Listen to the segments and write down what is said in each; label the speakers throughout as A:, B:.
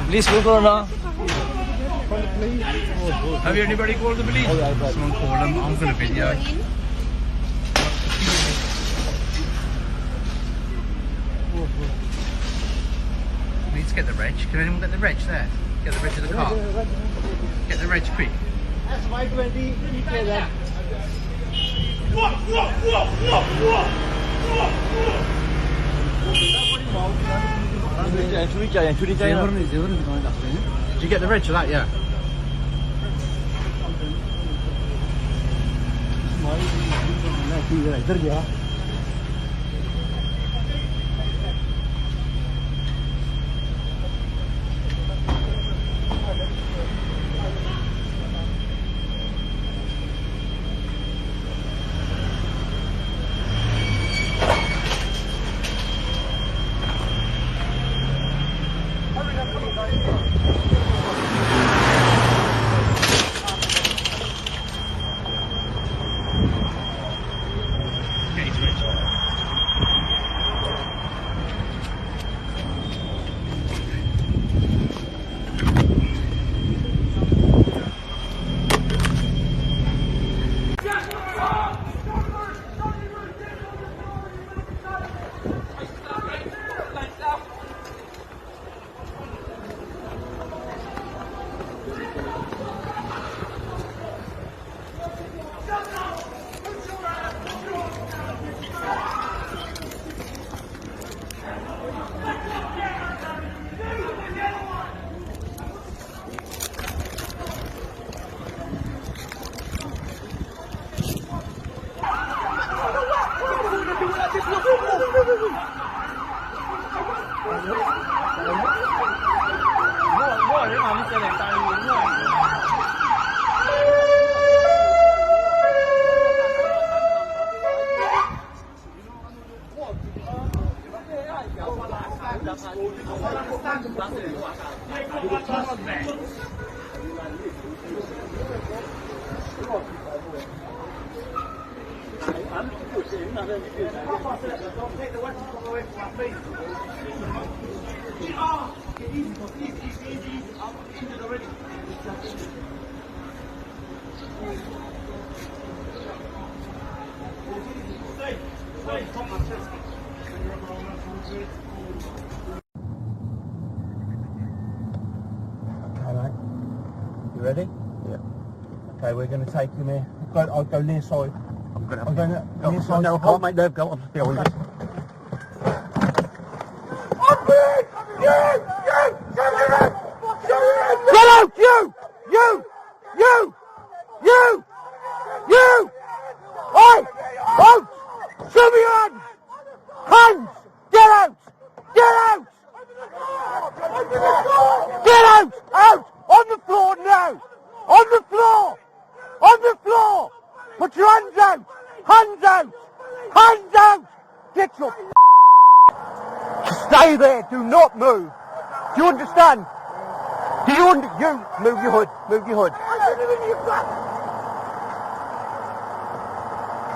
A: Police will go now.
B: Have you anybody called the police? Someone call them. I'm going to video it. We need to get the reg. Can anyone get the reg there? Get the reg of the car. Get the reg quick.
C: That's Y20.
B: Did you get the reg of that? Yeah.
C: You ready? Yeah. Okay, we're going to take him here. I'll go near side. I'm going to near side. No, I can't make that go on. Get out! You! Oi! Out! Show me your hands! Hands! Get out! Get out! Get out! Out! On the floor now! On the floor! On the floor! Put your hands out! Hands out! Hands out! Get your Stay there! Do not move! Do you understand? Do you move your hood! Move your hood!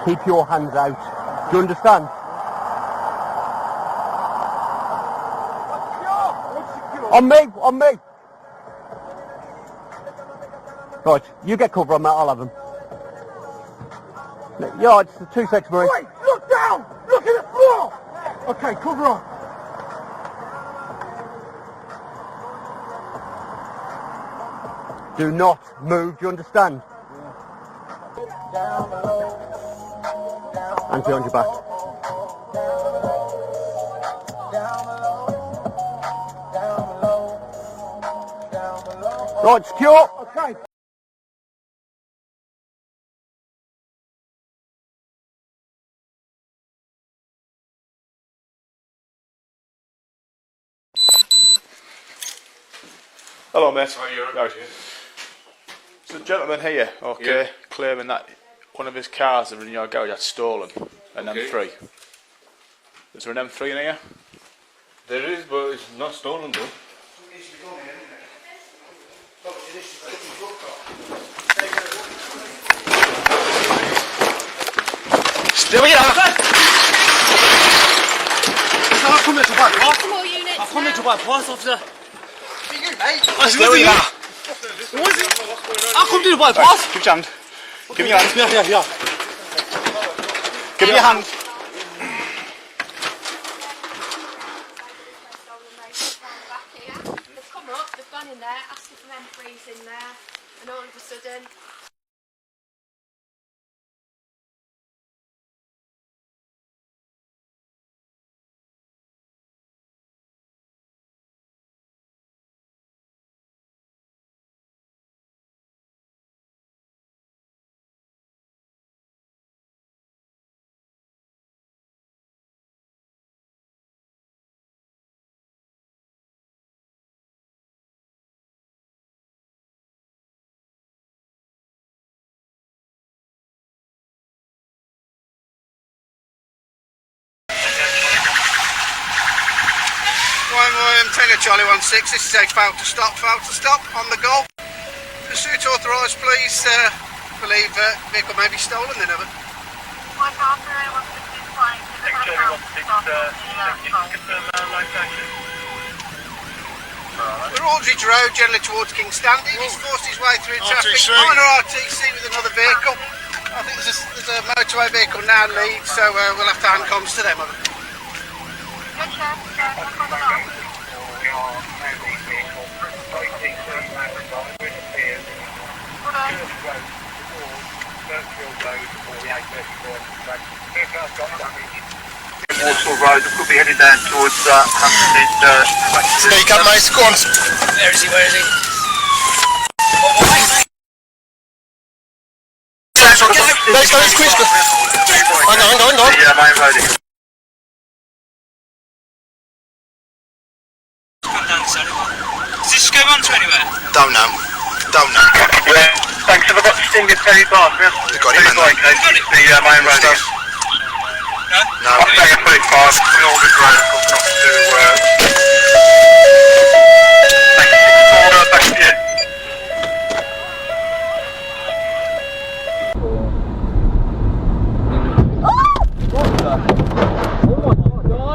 C: Keep your hands out. Do you understand? On me! On me! Right, you get cover on that, I'll have them. Yeah, it's the 2-6, Marie. Wait, look down! Look at the floor! Okay, cover on. Do not move, do you understand? Hands behind your back. Right, secure. Okay.
D: Hello mate. How are you? Right. There's a gentleman here, okay, claiming that one of his cars that are in your garage that's stolen, an M3. Is there an M3 in here?
E: There is, but it's not stolen though.
C: There we are. I've come here to buy parts.
F: More units.
C: I've come here to buy parts, officer.
B: You, mate.
C: There we are. I've come to buy parts.
D: Give your hand. Give me your hand.
C: Yeah.
D: Give me your hand.
F: They've come up, they've gone in there, asked if M3's in there, and all of a sudden.
G: Tango Charlie 16, this is a fail to stop on the go. Pursuit authorised, please. Believe vehicle may be stolen then, over. We're Aldridge Road, generally towards King Standing. He's forced his way through traffic. Minor RTC with another vehicle. I think there's a motorway vehicle now leads, so we'll have to hand comms to them, over.
H: Walsall Road, could be heading down towards Hampstead.
C: Speak up, mate. Go on.
B: Where is he?
C: Let's go, it's quick. Hang on.
H: The main road here.
B: Does this go on to anywhere?
C: Don't know.
H: Yeah, thanks. Have I got the Stinger Ferry Park? Yeah?
C: They got it, man.
H: The main road here.
C: No.
H: I'll take a 35, we all good road, coming off to, back to you.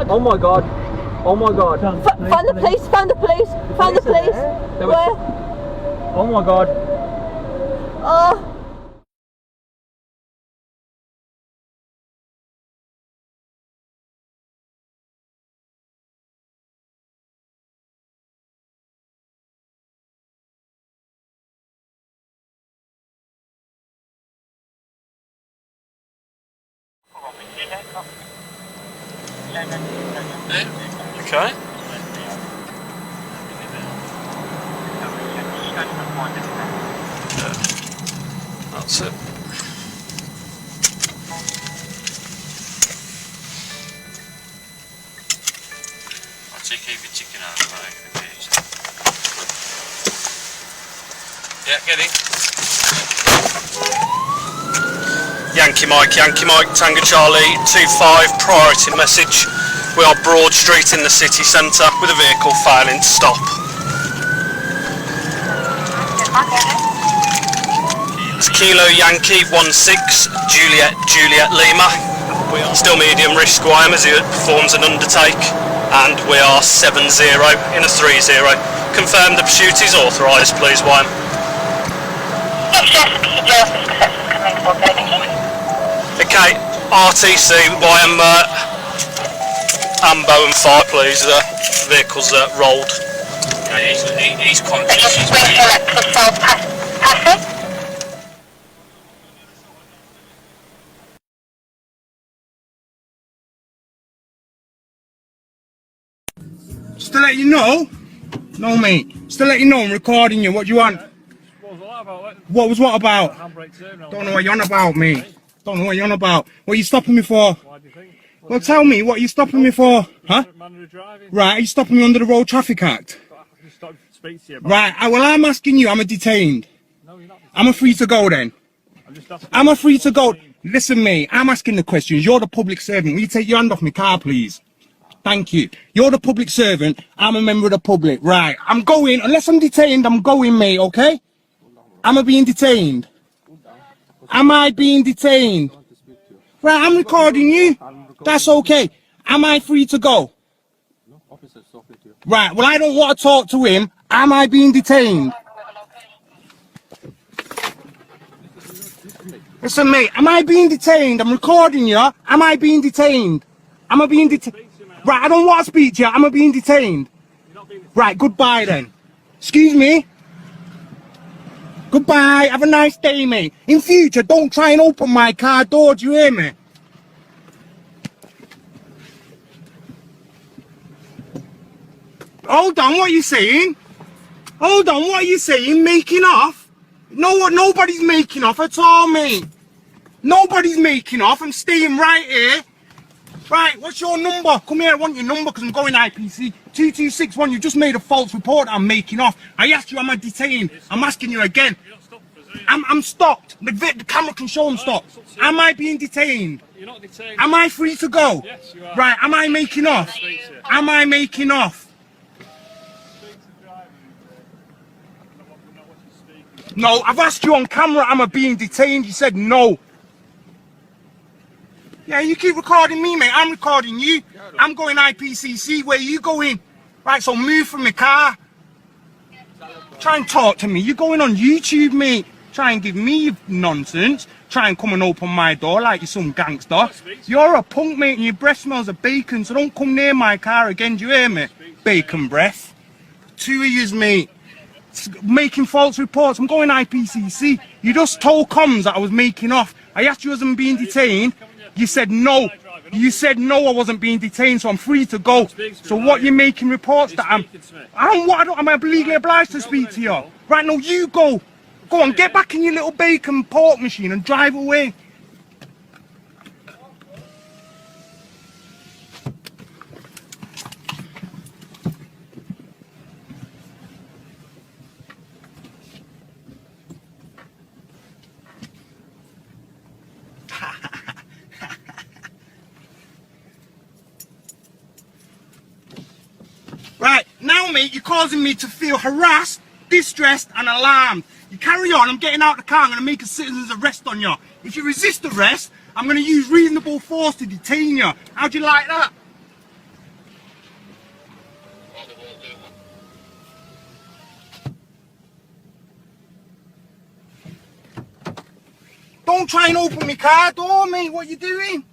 A: Oh my god.
F: Found the police. Where?
A: Oh my god.
F: Oh.
D: Okay. That's it.
E: I'll keep your chicken out of the cage. Yeah, get it.
I: Yankee Mike, Tango Charlie, 25, priority message. We are Broad Street in the city centre with a vehicle failing to stop. It's Kilo Yankee 16, Juliet Lima. We are still medium risk, Wyam, as he performs an undertake, and we are 7-0 in a 3-0. Confirm the pursuit is authorised, please, Wyam. Okay, RTC, Wyam, Ambo and fire, please. The vehicle's rolled.
E: He's conscious.
C: Just to let you know. No, mate. Just to let you know, I'm recording you. What do you want? What was what about? Don't know what you're on about, mate. Don't know what you're on about. What are you stopping me for?
J: Why do you think?
C: Well, tell me, what are you stopping me for? Huh? Right, are you stopping me under the Road Traffic Act? Right, well, I'm asking you, I'm a detained.
J: No, you're not.
C: I'm a free to go then. I'm a free to go. Listen, mate, I'm asking the questions. You're the public servant. Will you take your hand off my car, please? Thank you. You're the public servant. I'm a member of the public. Right, I'm going. Unless I'm detained, I'm going, mate, okay? Am I being detained? Am I being detained? Right, I'm recording you. That's okay. Am I free to go? Right, well, I don't want to talk to him. Am I being detained? Listen, mate, am I being detained? I'm recording you. Am I being detained? Am I being detained? Right, I don't want to speak to you. Am I being detained? Right, goodbye then. Excuse me? Goodbye. Have a nice day, mate. In future, don't try and open my car door. Do you hear me? Hold on, what are you saying? Hold on, what are you saying? Making off? No, nobody's making off at all, mate. Nobody's making off. I'm staying right here. Right, what's your number? Come here, I want your number because I'm going IPC. 2261, you just made a false report. I'm making off. I asked you, am I detained? I'm asking you again. I'm stopped. The camera can show I'm stopped. Am I being detained?
J: You're not detained.
C: Am I free to go?
J: Yes, you are.
C: Right, am I making off? Am I making off? No, I've asked you on camera, am I being detained? You said no. Yeah, you keep recording me, mate. I'm recording you. I'm going IPCC. Where are you going? Right, so move from the car. Try and talk to me. You're going on YouTube, mate. Try and give me nonsense. Try and come and open my door like you're some gangster. You're a punk, mate, and your breath smells of bacon, so don't come near my car again. Do you hear me? Bacon breath. Two of yous, mate. Making false reports. I'm going IPCC. You just told comms that I was making off. I asked you, wasn't being detained. You said no. You said no, I wasn't being detained, so I'm free to go. So what you're making reports that am I legally obliged to speak to you? Right, no, you go. Go on, get back in your little bacon pork machine and drive away. Right, now mate, you're causing me to feel harassed, distressed and alarmed. You carry on, I'm getting out the car, I'm going to make a citizen's arrest on you. If you resist arrest, I'm going to use reasonable force to detain you. How'd you like that? Don't try and open my car door, mate, what are you doing?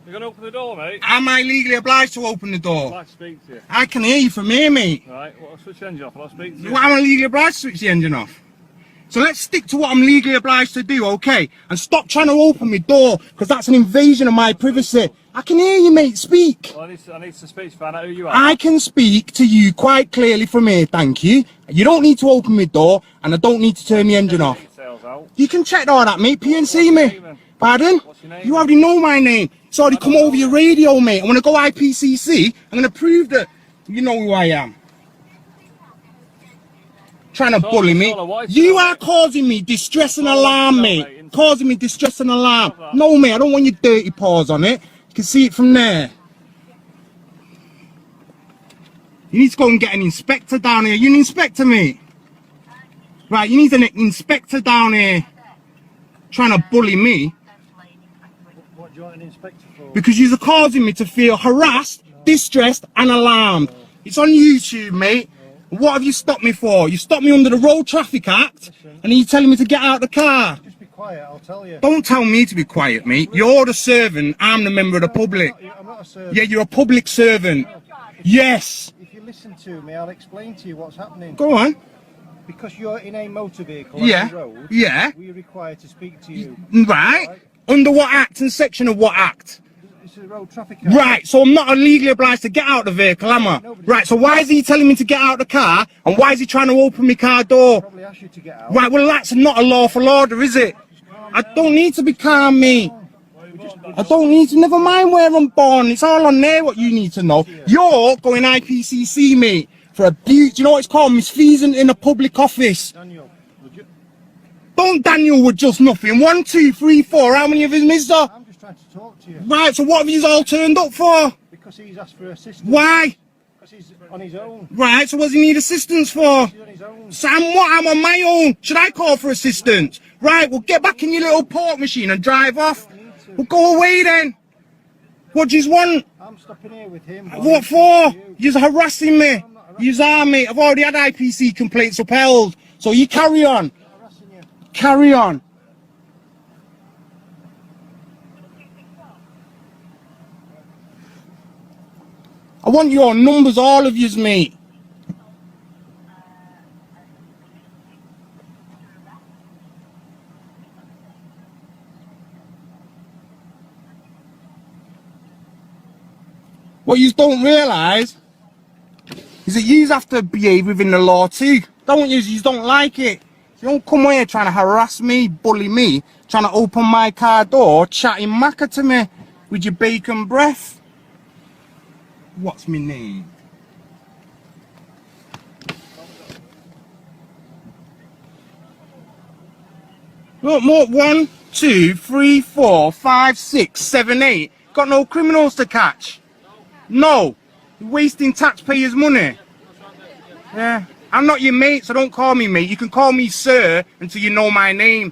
J: You're going to open the door, mate?
C: Am I legally obliged to open the door?
J: I'll speak to you.
C: I can hear you from here, mate.
J: Right, well, I'll switch the engine off and I'll speak to you.
C: Well, I'm legally obliged to switch the engine off. So let's stick to what I'm legally obliged to do, okay? And stop trying to open my door, because that's an invasion of my privacy. I can hear you, mate, speak.
J: Well, I need to speak to find out who you are.
C: I can speak to you quite clearly from here, thank you. You don't need to open my door, and I don't need to turn the engine off. You can check all that, mate. PNC me. Pardon?
J: What's your name?
C: You already know my name. It's already come over your radio, mate. I'm going to go IPCC. I'm going to prove that you know who I am. Trying to bully me. You are causing me distress and alarm, mate. Causing me distress and alarm. No, mate, I don't want your dirty paws on it. You can see it from there. You need to go and get an inspector down here. You an inspector, mate? Right, you need an inspector down here. Trying to bully me.
J: What do you want an inspector for?
C: Because you're causing me to feel harassed, distressed and alarmed. It's on YouTube, mate. What have you stopped me for? You stopped me under the Road Traffic Act, and then you're telling me to get out of the car.
J: Just be quiet, I'll tell you.
C: Don't tell me to be quiet, mate. You're the servant, I'm the member of the public.
J: I'm not a servant.
C: Yeah, you're a public servant. Yes.
J: If you listen to me, I'll explain to you what's happening.
C: Go on.
J: Because you're in a motor vehicle
C: Yeah.
J: on the road,
C: Yeah.
J: we're required to speak to you.
C: Right. Under what act and section of what act?
J: It's a road traffic act.
C: Right, so I'm not legally obliged to get out of the vehicle, am I? Right, so why is he telling me to get out of the car, and why is he trying to open my car door?
J: Probably ask you to get out.
C: Right, well that's not a lawful order, is it? I don't need to be calm, mate. I don't need to, never mind where I'm born, it's all on there what you need to know. You're going IPCC, mate, for abuse. Do you know what it's called? Misfeasance in a public office.
J: Daniel, would you...
C: Don't Daniel with just nothing. 1, 2, 3, 4. How many of his is there?
J: I'm just trying to talk to you.
C: Right, so what have you all turned up for?
J: Because he's asked for assistance.
C: Why?
J: Because he's on his own.
C: Right, so what does he need assistance for?
J: He's on his own.
C: Sam, what? I'm on my own. Should I call for assistance? Right, well, get back in your little pork machine and drive off. Well, go away then. What do you want?
J: I'm stopping here with him.
C: What for? You're harassing me. You are, mate. I've already had IPC complaints upheld. So you carry on. Carry on. I want your numbers, all of yous, mate. What you don't realise is that you have to behave within the law too. Don't you? You don't like it. You don't come here trying to harass me, bully me, trying to open my car door, chatting macca to me with your bacon breath. What's my name? Look, more 1, 2, 3, 4, 5, 6, 7, 8. Got no criminals to catch. No. You're wasting taxpayers' money. Yeah. I'm not your mate, so don't call me mate. You can call me sir until you know my name.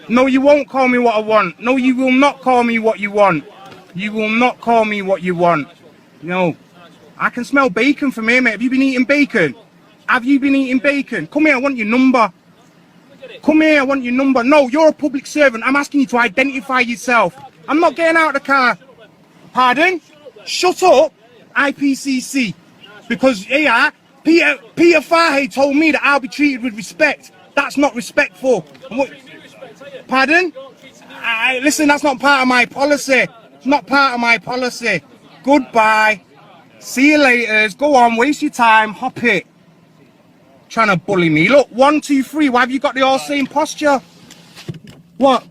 C: No, you won't call me what I want. No, you will not call me what you want. You will not call me what you want. No. I can smell bacon from here, mate. Have you been eating bacon? Have you been eating bacon? Come here, I want your number. Come here, I want your number. No, you're a public servant. I'm asking you to identify yourself. I'm not getting out of the car. Pardon? Shut up, IPCC. Because, yeah, Peter Farhay told me that I'll be treated with respect. That's not respectful. Pardon? Listen, that's not part of my policy. It's not part of my policy. Goodbye. See you later. Go on, waste your time. Hop it. Trying to bully me. Look, 1, 2, 3. Why have you got the all same posture? What?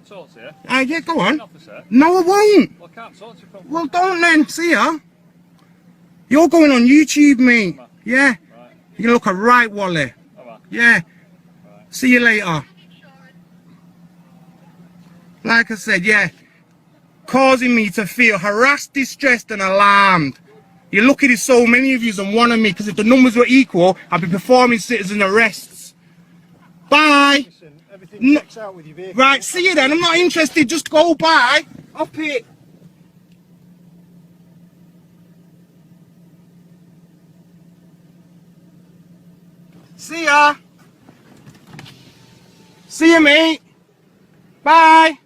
A: Talk to you.
C: Yeah, go on.
A: Officer.
C: No, I won't.
A: Well, I can't talk to you.
C: Well, don't then. See ya. You're going on YouTube, mate. Yeah.
A: Right.
C: You're gonna look a right wally.
A: Right.
C: Yeah.
A: Right.
C: See you later. Like I said, yeah. Causing me to feel harassed, distressed, and alarmed. You're lucky there's so many of you and one of me, because if the numbers were equal, I'd be performing citizen arrests. Bye.
J: Listen, everything checks out with your vehicle.
C: Right, see you then. I'm not interested. Just go by. Up it. See ya. See you, mate. Bye.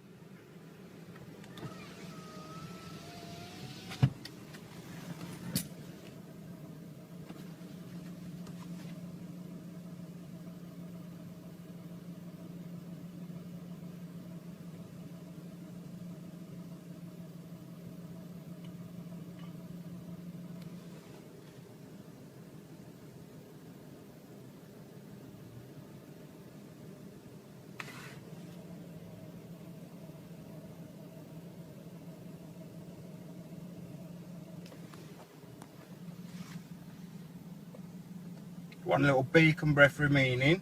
C: One little bacon breath remaining.